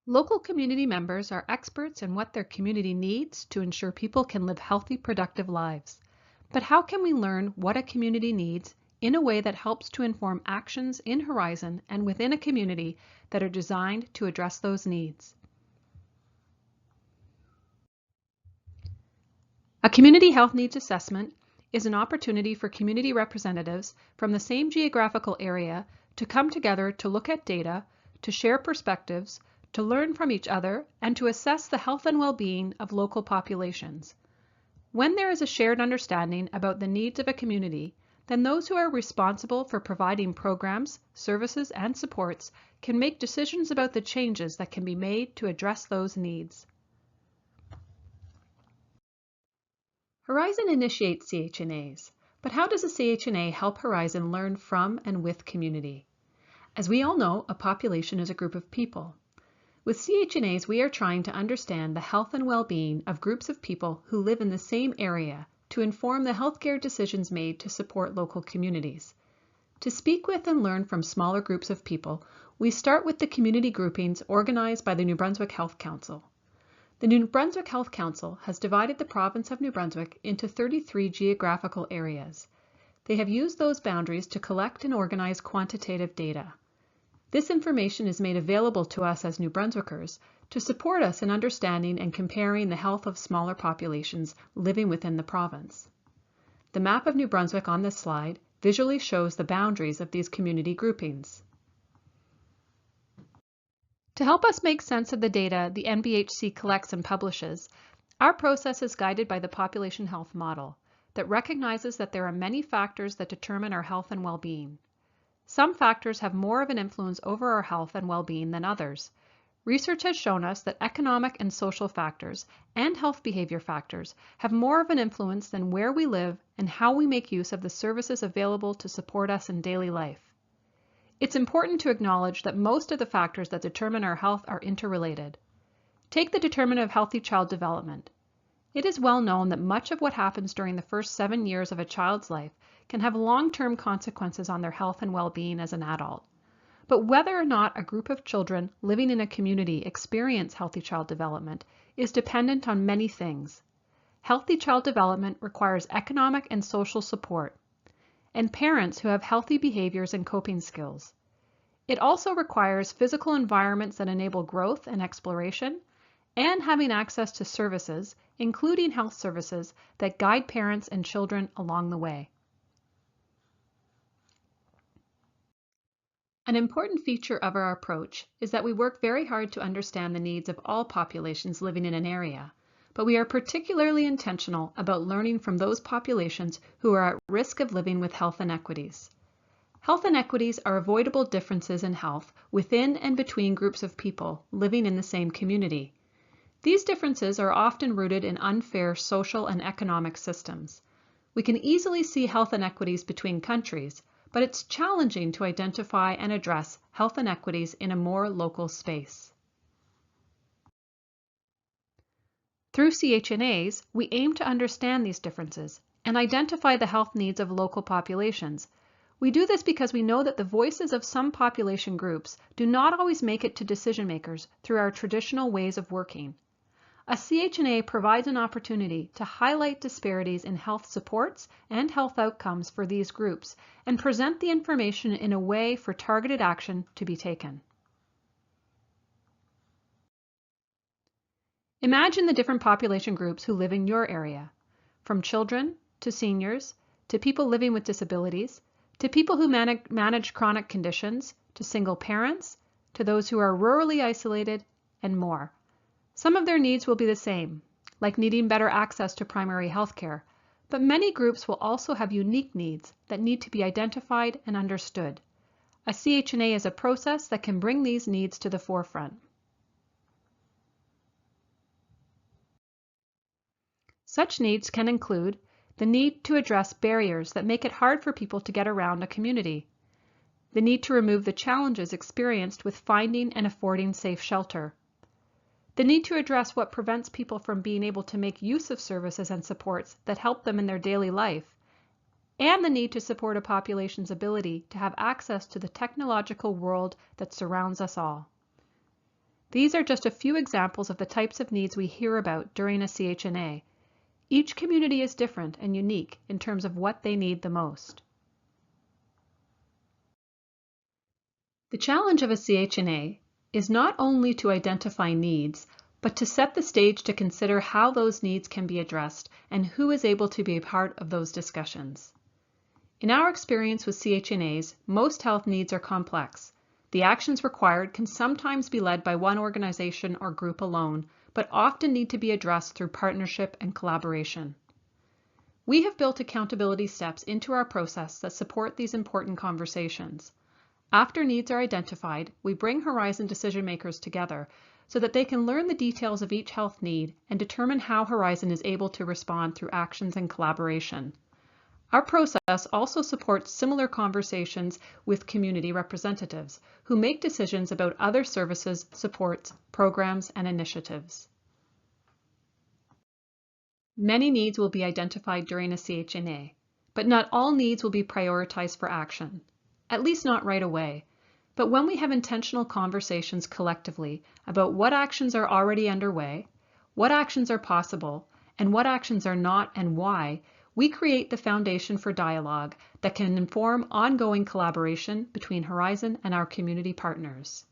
Local community members are experts in what their community needs to ensure people can live healthy, productive lives. But how can we learn what a community needs in a way that helps to inform actions in Horizon and within a community that are designed to address those needs? A community health needs assessment is an opportunity for community representatives from the same geographical area to come together to look at data, to share perspectives, to learn from each other, and to assess the health and well-being of local populations. When there is a shared understanding about the needs of a community, then those who are responsible for providing programs, services, and supports can make decisions about the changes that can be made to address those needs. Horizon initiates CHNAs, but how does a CHNA help Horizon learn from and with community? As we all know, a population is a group of people. With CHNAs, we are trying to understand the health and well-being of groups of people who live in the same area to inform the healthcare decisions made to support local communities. To speak with and learn from smaller groups of people, we start with the community groupings organized by the New Brunswick Health Council. The New Brunswick Health Council has divided the province of New Brunswick into 33 geographical areas. They have used those boundaries to collect and organize quantitative data. This information is made available to us as New Brunswickers to support us in understanding and comparing the health of smaller populations living within the province. The map of New Brunswick on this slide visually shows the boundaries of these community groupings. To help us make sense of the data the NBHC collects and publishes, our process is guided by the population health model that recognizes that there are many factors that determine our health and well-being. Some factors have more of an influence over our health and well-being than others. Research has shown us that economic and social factors and health behavior factors have more of an influence than where we live and how we make use of the services available to support us in daily life. It's important to acknowledge that most of the factors that determine our health are interrelated. Take the determinant of healthy child development. It is well known that much of what happens during the first 7 years of a child's life can have long-term consequences on their health and well-being as an adult. But whether or not a group of children living in a community experience healthy child development is dependent on many things. Healthy child development requires economic and social support, and parents who have healthy behaviors and coping skills. It also requires physical environments that enable growth and exploration, and having access to services, including health services, that guide parents and children along the way. An important feature of our approach is that we work very hard to understand the needs of all populations living in an area, but we are particularly intentional about learning from those populations who are at risk of living with health inequities. Health inequities are avoidable differences in health within and between groups of people living in the same community. These differences are often rooted in unfair social and economic systems. We can easily see health inequities between countries, but it's challenging to identify and address health inequities in a more local space. Through CHNAs, we aim to understand these differences and identify the health needs of local populations. We do this because we know that the voices of some population groups do not always make it to decision makers through our traditional ways of working. A CHNA provides an opportunity to highlight disparities in health supports and health outcomes for these groups and present the information in a way for targeted action to be taken. Imagine the different population groups who live in your area, from children to seniors, to people living with disabilities, to people who manage chronic conditions, to single parents, to those who are rurally isolated, and more. Some of their needs will be the same, like needing better access to primary health care, but many groups will also have unique needs that need to be identified and understood. A CHNA is a process that can bring these needs to the forefront. Such needs can include the need to address barriers that make it hard for people to get around a community, the need to remove the challenges experienced with finding and affording safe shelter, the need to address what prevents people from being able to make use of services and supports that help them in their daily life, and the need to support a population's ability to have access to the technological world that surrounds us all. These are just a few examples of the types of needs we hear about during a CHNA. Each community is different and unique in terms of what they need the most. The challenge of a CHNA is not only to identify needs, but to set the stage to consider how those needs can be addressed and who is able to be a part of those discussions. In our experience with CHNAs, most health needs are complex. The actions required can sometimes be led by one organization or group alone, but often need to be addressed through partnership and collaboration. We have built accountability steps into our process that support these important conversations. After needs are identified, we bring Horizon decision makers together so that they can learn the details of each health need and determine how Horizon is able to respond through actions and collaboration. Our process also supports similar conversations with community representatives who make decisions about other services, supports, programs, and initiatives. Many needs will be identified during a CHNA, but not all needs will be prioritized for action, at least not right away. But when we have intentional conversations collectively about what actions are already underway, what actions are possible, and what actions are not and why, we create the foundation for dialogue that can inform ongoing collaboration between Horizon and our community partners.